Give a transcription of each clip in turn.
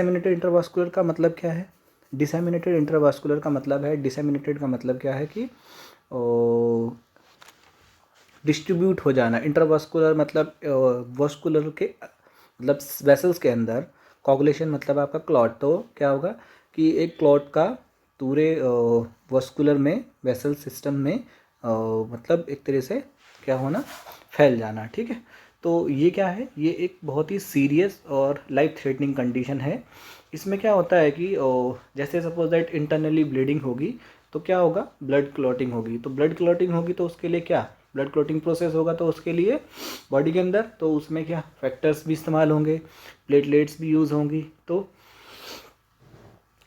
Disseminated intravascular का मतलब क्या है? डिसेमिनेटेड इंट्रावास्कुलर का मतलब है, डिसेमिनेटेड का मतलब क्या है कि डिस्ट्रीब्यूट हो जाना। इंट्रावास्कुलर मतलब वास्कुलर के मतलब वेसल्स के अंदर, कोगुलेशन मतलब आपका क्लॉट। तो क्या होगा कि एक क्लॉट का पूरे वास्कुलर में, वेसल सिस्टम में मतलब एक तरह से क्या होना, फैल जाना। ठीक है, तो ये क्या है, ये एक बहुत ही सीरियस और लाइफ थ्रेटनिंग कंडीशन है। इसमें क्या होता है कि जैसे सपोज दैट इंटरनली ब्लीडिंग होगी तो क्या होगा, ब्लड क्लॉटिंग होगी। तो ब्लड क्लॉटिंग होगी तो उसके लिए क्या, ब्लड क्लॉटिंग प्रोसेस होगा तो उसके लिए बॉडी के अंदर, तो उसमें क्या फैक्टर्स भी इस्तेमाल होंगे, प्लेटलेट्स भी यूज़ होंगी। तो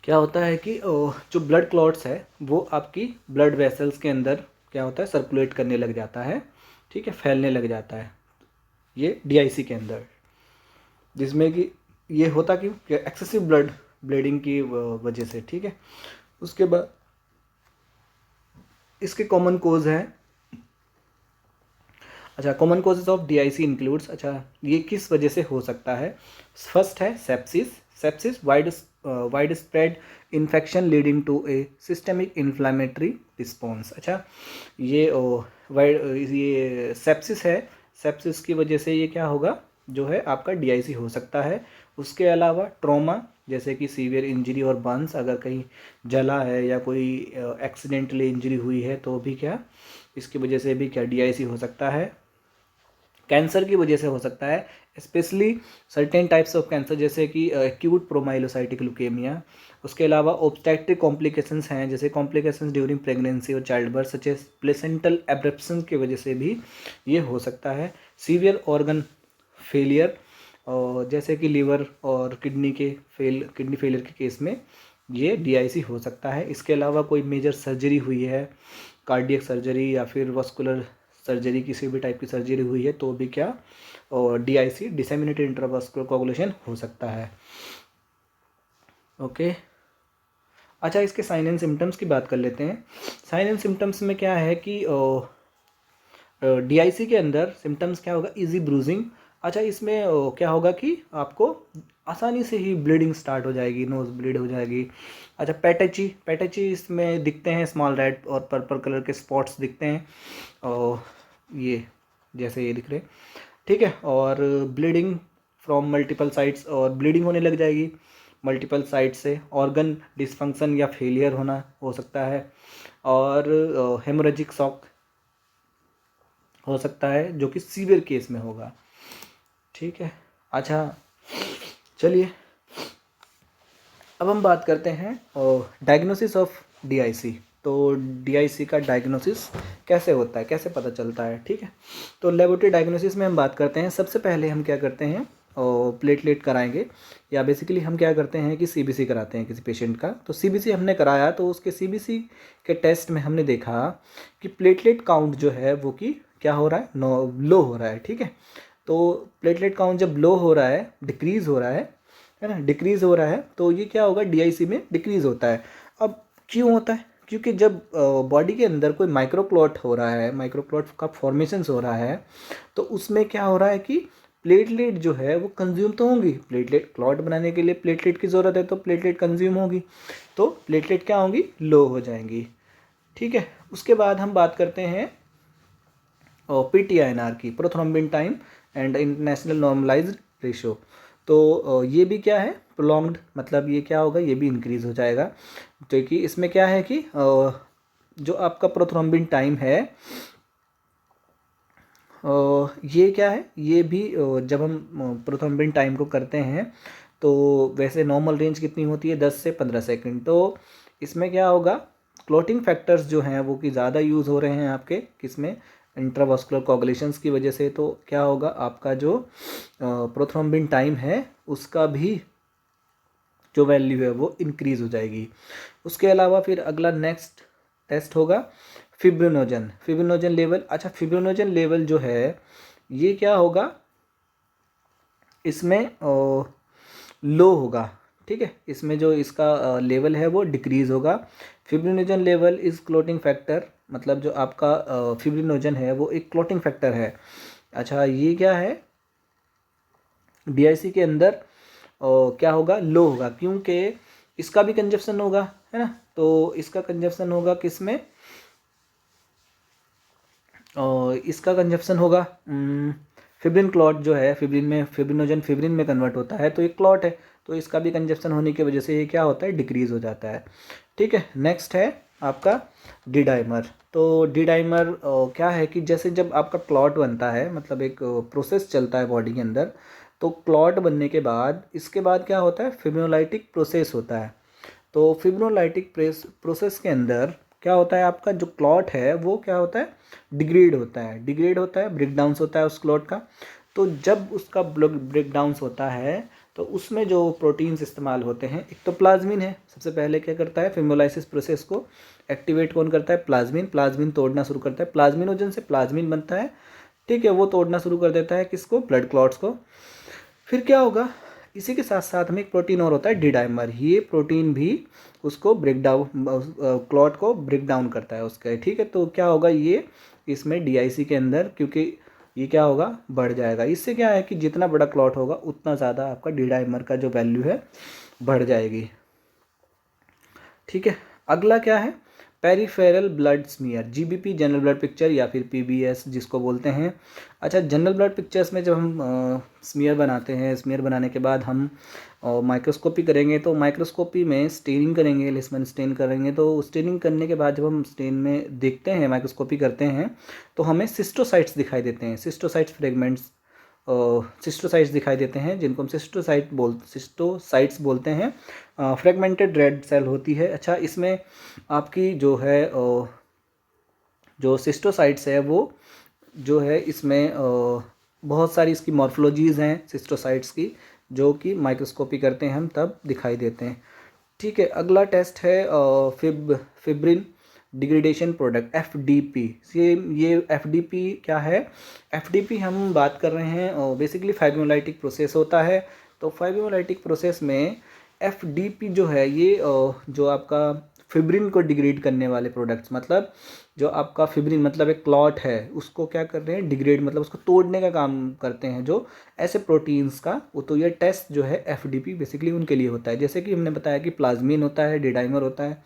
क्या होता है कि जो ब्लड क्लॉट्स है वो आपकी ब्लड वेसल्स के अंदर क्या होता है, सर्कुलेट करने लग जाता है। ठीक है, फैलने लग जाता है ये डीआईसी के अंदर, जिसमें कि ये होता कि एक्सेसिव ब्लड ब्लीडिंग की वजह से। ठीक है, उसके बाद इसके कॉमन कोज है। अच्छा, common causes of DIC includes, अच्छा ये किस वजह से हो सकता है? फर्स्ट है sepsis. Sepsis wide spread infection leading to a systemic inflammatory response. अच्छा, ये ये सेप्सिस है, सेप्सिस की वजह से ये क्या होगा, जो है आपका डीआईसी हो सकता है। उसके अलावा ट्रॉमा, जैसे कि सीवियर इंजरी और बर्न्स, अगर कहीं जला है या कोई एक्सीडेंटली इंजरी हुई है तो भी क्या, इसकी वजह से भी क्या डीआईसी हो सकता है। कैंसर की वजह से हो सकता है, specially certain types of cancer, जैसे कि एक्यूट प्रोमाइलोसाइटिक ल्यूकेमिया। उसके अलावा ऑब्स्टेट्रिक कॉम्प्लिकेशंस हैं, जैसे कॉम्प्लिकेशंस ड्यूरिंग प्रेगनेंसी और child birth, such as placental abruption की वजह से भी ये हो सकता है। सीवियर ऑर्गन फेलियर, और जैसे कि लीवर और किडनी फेलियर के केस में ये डीआईसी हो सकता है। इसके अलावा कोई मेजर सर्जरी हुई है, कार्डियक सर्जरी या फिर वस्कुलर सर्जरी, किसी भी टाइप की सर्जरी हुई है तो भी क्या, और डीआईसी डिसेमिनेटेड इंट्रावास्कुलर कोगुलेशन हो सकता है। ओके, अच्छा इसके साइन एंड सिम्टम्स की बात कर लेते हैं। साइन एंड सिम्टम्स में क्या है कि डीआईसी के अंदर सिम्टम्स क्या होगा, इजी ब्रूजिंग। अच्छा, इसमें क्या होगा कि आपको आसानी से ही ब्लीडिंग स्टार्ट हो जाएगी, नोज ब्लीड हो जाएगी। अच्छा, पैटेची इसमें दिखते हैं, स्मॉल रेड और पर्पल कलर के स्पॉट्स दिखते हैं, और ये जैसे ये दिख रहे। ठीक है, और ब्लीडिंग फ्रॉम मल्टीपल साइट्स, और ब्लीडिंग होने लग जाएगी मल्टीपल साइट से। ऑर्गन डिसफंक्शन या फेलियर होना हो सकता है, और हेमोरेजिक शॉक हो सकता है, जो कि सीवियर केस में होगा। ठीक है, अच्छा चलिए अब हम बात करते हैं डायग्नोसिस ऑफ डीआईसी। तो डीआईसी का डायग्नोसिस कैसे होता है, कैसे पता चलता है? ठीक है, तो लेबोरेटरी डायग्नोसिस में हम बात करते हैं। सबसे पहले हम क्या करते हैं, प्लेटलेट कराएंगे, या बेसिकली हम क्या करते हैं कि सीबीसी कराते हैं किसी पेशेंट का। तो सीबीसी हमने कराया तो उसके सीबीसी के टेस्ट में हमने देखा कि प्लेटलेट काउंट जो है वो कि क्या हो रहा है, लो हो रहा है। ठीक है, तो प्लेटलेट काउंट जब लो हो रहा है, डिक्रीज हो रहा है ना, डिक्रीज हो रहा है, तो ये क्या होगा, डीआईसी में डिक्रीज होता है। अब क्यों होता है? क्योंकि जब बॉडी के अंदर कोई माइक्रोक्लॉट हो रहा है, माइक्रोक्लॉट का फॉर्मेशन हो रहा है, तो उसमें क्या हो रहा है कि प्लेटलेट जो है वो कंज्यूम तो होंगी। प्लेटलेट क्लॉट बनाने के लिए प्लेटलेट की ज़रूरत है, तो प्लेटलेट कंज्यूम होगी, तो प्लेटलेट क्या होंगी, लो हो जाएंगी। ठीक है, उसके बाद हम बात करते हैं पीटीआईएनआर की, prothrombin time and international normalised ratio. तो ये भी क्या है, प्रोलॉन्ग्ड, मतलब ये क्या होगा, ये भी इंक्रीज हो जाएगा। तो कि इसमें क्या है कि जो आपका प्रोथ्रोम्बिन टाइम है, ये क्या है, ये भी जब हम प्रोथ्रोम्बिन टाइम को करते हैं तो वैसे नॉर्मल रेंज कितनी होती है, 10 से 15 सेकंड। तो इसमें क्या होगा, क्लॉटिंग फैक्टर्स जो हैं वो कि ज़्यादा यूज़ हो रहे हैं आपके किसमें, इंट्रावास्कुलर कोगुलेशंस की वजह से। तो क्या होगा, आपका जो प्रोथ्रोम्बिन टाइम है उसका भी जो वैल्यू है वो इंक्रीज़ हो जाएगी। उसके अलावा फिर अगला नेक्स्ट टेस्ट होगा फिब्रिनोजन, फिब्रिनोजन लेवल। अच्छा, फिब्रिनोजन लेवल जो है ये क्या होगा, इसमें लो होगा। ठीक है, इसमें जो इसका लेवल है वो डिक्रीज़ होगा। Fibrinogen level is clotting factor, मतलब जो आपका फिब्रिनोजन है वो एक क्लॉटिंग फैक्टर है। अच्छा, ये क्या है, डीआईसी के अंदर क्या होगा, लो होगा, क्योंकि इसका भी कंजप्शन होगा, है ना। तो इसका कंजप्शन होगा किस में, और इसका कंजप्शन होगा फिब्रिन क्लॉट जो है, फिब्रिन में फिब्रिनोजन फिब्रिन में कन्वर्ट होता है, तो एक क्लॉट है, तो इसका भी कंजप्शन होने की वजह से ये क्या होता है, डिक्रीज हो जाता है। ठीक है, नेक्स्ट है आपका डी डाइमर। तो डी डाइमर क्या है कि जैसे जब आपका क्लॉट बनता है, मतलब एक प्रोसेस चलता है बॉडी के अंदर, तो क्लॉट बनने के बाद इसके बाद क्या होता है, फिब्रोलाइटिक प्रोसेस होता है। तो फिब्रोलाइटिक प्रोसेस के अंदर क्या होता है, आपका जो क्लॉट है वो क्या होता है, डिग्रेड होता है, ब्रेक डाउन होता है उस क्लॉट का। तो जब उसका ब्रेक डाउन होता है तो उसमें जो प्रोटीन्स इस्तेमाल होते हैं, एक तो प्लाज्मिन है, सबसे पहले क्या करता है, फिब्रोलाइसिस प्रोसेस को एक्टिवेट कौन करता है, प्लाज्मिन तोड़ना शुरू करता है, प्लाज्मिनोजन से प्लाज्मिन बनता है। ठीक है, वो तोड़ना शुरू कर देता है किसको, ब्लड क्लॉट्स को। फिर क्या होगा, इसी के साथ साथ में एक प्रोटीन और होता है डी डाइमर, ये प्रोटीन भी उसको ब्रेक डाउन, क्लॉट को ब्रेक डाउन करता है उसका। ठीक है, तो क्या होगा, ये इसमें डीआईसी के अंदर, क्योंकि ये क्या होगा, बढ़ जाएगा। इससे क्या है कि जितना बड़ा क्लॉट होगा उतना ज़्यादा आपका डी डाइमर का जो वैल्यू है बढ़ जाएगी। ठीक है, अगला क्या है, peripheral blood smear, GBP, general blood picture, या फिर पीबीएस जिसको बोलते हैं। अच्छा, जनरल ब्लड पिक्चर्स में जब हम स्मीयर बनाते हैं, स्मीयर बनाने के बाद हम माइक्रोस्कोपी करेंगे, तो माइक्रोस्कोपी में स्टेनिंग करेंगे, लिस्मन स्टेन करेंगे। तो स्टेनिंग करने के बाद जब हम स्टेन में देखते हैं, माइक्रोस्कोपी करते हैं, तो हमें सिस्टोसाइट्स दिखाई देते हैं, सिस्टोसाइट्स फ्रेगमेंट्स, सिस्टोसाइट्स दिखाई देते हैं, जिनको हम सिस्टोसाइट्स बोलते हैं। फ्रेगमेंटेड रेड सेल होती है। अच्छा, इसमें आपकी जो है जो सिस्टोसाइट्स है वो जो है इसमें बहुत सारी इसकी मॉर्फोलॉजीज़ हैं सिस्टोसाइट्स की, जो कि माइक्रोस्कोपी करते हैं हम तब दिखाई देते हैं। ठीक है, अगला टेस्ट है फिब्रिन डिग्रेडेशन प्रोडक्ट, एफडीपी। ये एफडीपी क्या है, एफडीपी हम बात कर रहे हैं, बेसिकली फाइब्रोलाइटिक प्रोसेस होता है। तो फाइब्रोलाइटिक प्रोसेस में एफडीपी जो है, ये जो आपका फिब्रिन को डिग्रेड करने वाले प्रोडक्ट्स, मतलब जो आपका फिब्रिन मतलब एक क्लॉट है, उसको क्या कर रहे हैं, डिग्रेड, मतलब उसको तोड़ने का काम करते हैं जो ऐसे प्रोटीन्स का। वो तो ये टेस्ट जो है एफडीपी बेसिकली उनके लिए होता है, जैसे कि हमने बताया कि प्लाज्मिन होता है, डिडाइमर होता है।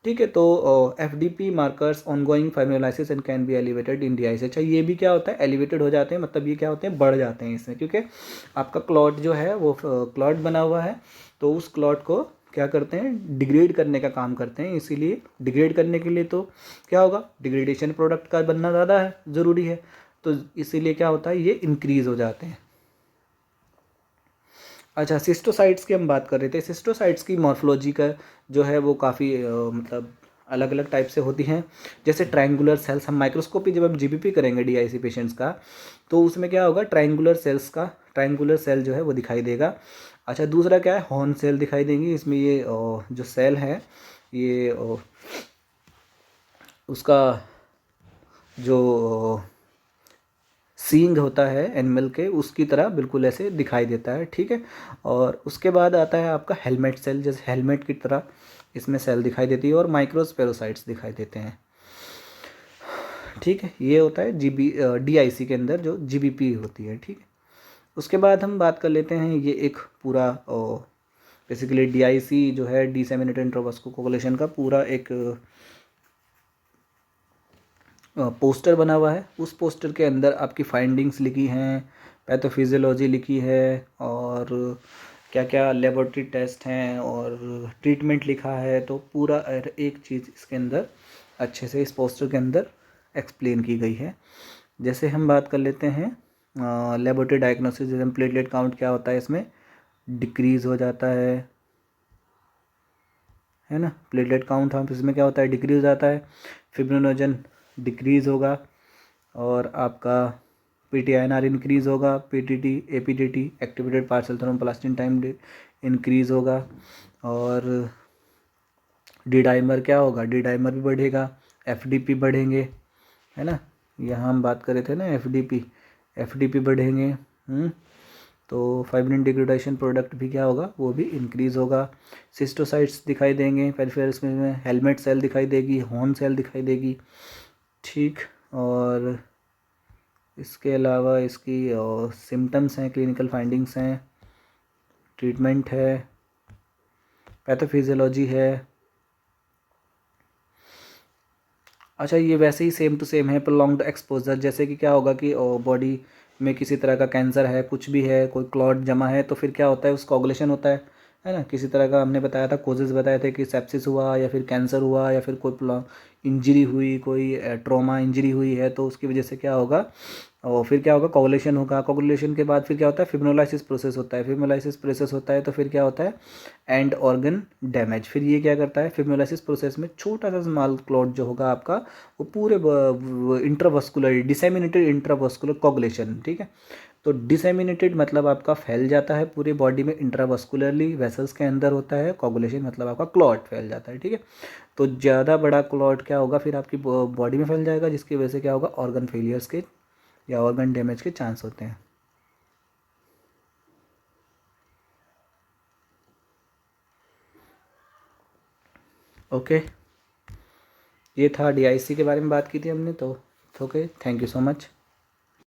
ठीक है, तो FDP markers ongoing fibrinolysis and can be elevated in DIC. अच्छा, ये भी क्या होता है, एलिवेटेड हो जाते हैं, मतलब ये क्या होते हैं, बढ़ जाते हैं इसमें, क्योंकि आपका क्लॉट जो है वो क्लॉट बना हुआ है, तो उस क्लॉट को क्या करते हैं, डिग्रेड करने का काम करते हैं। इसीलिए डिग्रेड करने के लिए तो क्या होगा, डिग्रेडेशन प्रोडक्ट का बनना ज़्यादा है, ज़रूरी है, तो इसीलिए क्या होता है, ये इंक्रीज़ हो जाते हैं। अच्छा, सिस्टोसाइट्स की हम बात कर रहे थे। सिस्टोसाइट्स की मॉर्फोलॉजी का जो है वो काफ़ी मतलब अलग अलग टाइप से होती हैं। जैसे ट्रायंगुलर सेल्स, हम माइक्रोस्कोपी जब हम जीबीपी करेंगे डीआईसी पेशेंट्स का, तो उसमें क्या होगा, ट्रायंगुलर सेल जो है वो दिखाई देगा। अच्छा, दूसरा क्या है, हॉर्न सेल दिखाई देंगी। इसमें ये जो सेल है, ये उसका जो सींग होता है एनिमल के, उसकी तरह बिल्कुल ऐसे दिखाई देता है। ठीक है, और उसके बाद आता है आपका हेलमेट सेल, जैसे हेलमेट की तरह इसमें सेल दिखाई देती है, और माइक्रोस्पेरोसाइट्स दिखाई देते हैं। ठीक है, ये होता है डीआईसी के अंदर जो जीबीपी होती है। ठीक है, उसके बाद हम बात कर लेते हैं, ये एक पूरा बेसिकली डीआईसी जो है, डिसेमिनेटेड इंट्रावास्कुलर का पूरा एक पोस्टर बना हुआ है। उस पोस्टर के अंदर आपकी फाइंडिंग्स लिखी हैं, पैथोफिजियोलॉजी लिखी है, और क्या क्या लेबोरेटरी टेस्ट हैं, और ट्रीटमेंट लिखा है। तो पूरा एक चीज़ इसके अंदर अच्छे से इस पोस्टर के अंदर एक्सप्लेन की गई है। जैसे हम बात कर लेते हैं लेबोरेटरी डायग्नोसिस, जैसे प्लेटलेट काउंट क्या होता है, इसमें डिक्रीज़ हो जाता है ना, प्लेटलेट काउंट हम इसमें क्या होता है, डिक्रीज हो जाता है। फिब्रिनोजन डिक्रीज़ होगा, और आपका पीटीआईएनआर इंक्रीज़ होगा, PTT APTT activated parcel thromboplastin time increase होगा, और डी डाइमर क्या होगा, डी डाइमर भी बढ़ेगा, एफडीपी बढ़ेंगे, है ना। यहाँ हम बात कर रहे थे ना, एफडीपी बढ़ेंगे। तो फाइब्रिन डिग्रेडेशन प्रोडक्ट भी क्या होगा, वो भी इंक्रीज़ होगा। सिस्टोसाइट्स दिखाई देंगे पेरिफेरल्स में, हेलमेट सेल दिखाई देगी, हॉर्न सेल दिखाई देगी। ठीक, और इसके अलावा इसकी सिम्टम्स हैं, क्लिनिकल फाइंडिंग्स हैं। ट्रीटमेंट है, पैथोफिजियोलॉजी है। अच्छा, ये वैसे ही सेम टू सेम है। प्रोलॉन्ग्ड एक्सपोजर, जैसे कि क्या होगा कि बॉडी में किसी तरह का कैंसर है, कुछ भी है, कोई क्लॉट जमा है, तो फिर क्या होता है, उसका कोगुलेशन होता है ना। किसी तरह का हमने बताया था, कोजेज बताए थे कि सेप्सिस हुआ या फिर कैंसर हुआ या फिर कोई इंजरी हुई, कोई ट्रॉमा इंजरी हुई है, तो उसकी वजह से क्या होगा, और फिर क्या होगा, कोगुलेशन होगा। कोगुलेशन के बाद फिर क्या होता है, फिब्रोलाइसिस प्रोसेस होता है। फिब्रोलाइसिस प्रोसेस होता है तो फिर क्या होता है, एंड ऑर्गन डैमेज। फिर ये क्या करता है, फिब्रोलाइसिस प्रोसेस में छोटा सा स्मॉल क्लॉट जो होगा आपका, वो पूरे इंट्रावस्कुलर, डिसेमिनेटेड इंट्रावस्कुलर कोगुलेशन, ठीक है। तो डिसेमिनेटेड मतलब आपका फैल जाता है पूरे बॉडी में, इंट्रावस्कुलरली वेसल्स के अंदर होता है। कोगुलेशन मतलब आपका क्लॉट फैल जाता है, ठीक है। तो ज़्यादा बड़ा क्लॉट क्या होगा, फिर आपकी बॉडी में फैल जाएगा, जिसकी वजह से क्या होगा, ऑर्गन फेलियर्स के या ऑर्गन डैमेज के चांस होते हैं। ओके, ये था डीआईसी के बारे में बात की थी हमने, तो okay, thank you so much.